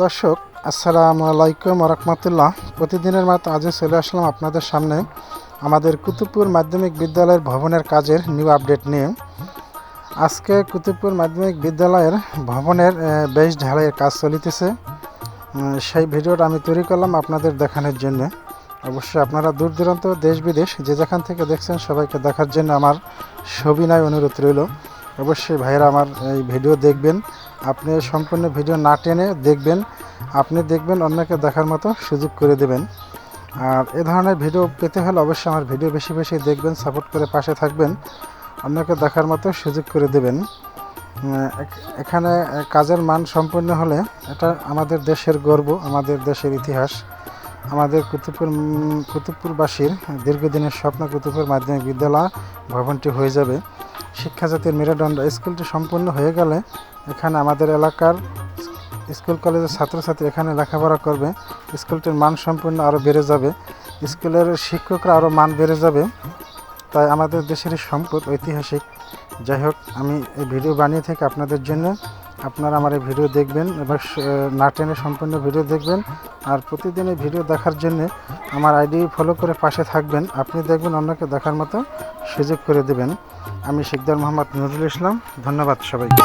দর্শক আসসালামু আলাইকুম রহমতুল্লাহ। প্রতিদিনের মতো আজও চলে আসলাম আপনাদের সামনে আমাদের কুতুবপুর মাধ্যমিক বিদ্যালয়ের ভবনের কাজের নিউ আপডেট নিয়ে। আজকে কুতুবপুর মাধ্যমিক বিদ্যালয়ের ভবনের বেশ ঢালাইয়ের কাজ চলিতেছে। সেই ভিডিওটা আমি তৈরি করলাম আপনাদের দেখানোর জন্য। অবশ্যই আপনারা দূর দূরান্ত দেশ বিদেশ যে যেখান থেকে দেখছেন সবাইকে দেখার জন্য আমার সবিনয় অনুরোধ রইল। অবশ্যই ভাইয়েরা আমার এই ভিডিও দেখবেন, আপনি সম্পূর্ণ ভিডিও না টেনে দেখবেন, আপনি দেখবেন অন্যকে দেখার মতো সুযোগ করে দেবেন। আর এ ধরনের ভিডিও পেতে হলে অবশ্যই আমার ভিডিও বেশি বেশি দেখবেন, সাপোর্ট করে পাশে থাকবেন, অন্যকে দেখার মতো সুযোগ করে দেবেন। এখানে কাজের মান সম্পূর্ণ হলে এটা আমাদের দেশের গর্ব, আমাদের দেশের ইতিহাস, আমাদের কুতুবপুরবাসীর দীর্ঘদিনের স্বপ্ন কুতুবপুর মাধ্যমিক বিদ্যালয় ভবনটি হয়ে যাবে। শিক্ষা জাতির মেরুদণ্ড স্কুলটি সম্পূর্ণ হয়ে গেলে এখানে আমাদের এলাকার স্কুল কলেজের ছাত্রছাত্রী এখানে লেখাপড়া করবে। স্কুলটির মান সম্পূর্ণ আরও বেড়ে যাবে, স্কুলের শিক্ষকরা আরও মান বেড়ে যাবে। তাই আমাদের দেশের সম্পদ ঐতিহাসিক। যাই হোক, আমি এই ভিডিও বানিয়ে থেকে আপনাদের জন্য, আপনারা আমার এই ভিডিও দেখবেন এবং না টেনে সম্পূর্ণ ভিডিও দেখবেন। আর প্রতিদিন এই ভিডিও দেখার জন্য আমার আইডি ফলো করে পাশে থাকবেন, আপনি দেখবেন অন্যকে দেখার মতো সুযোগ করে দেবেন। আমি শিকদার মোহাম্মদ নুরুল ইসলাম, ধন্যবাদ সবাইকে।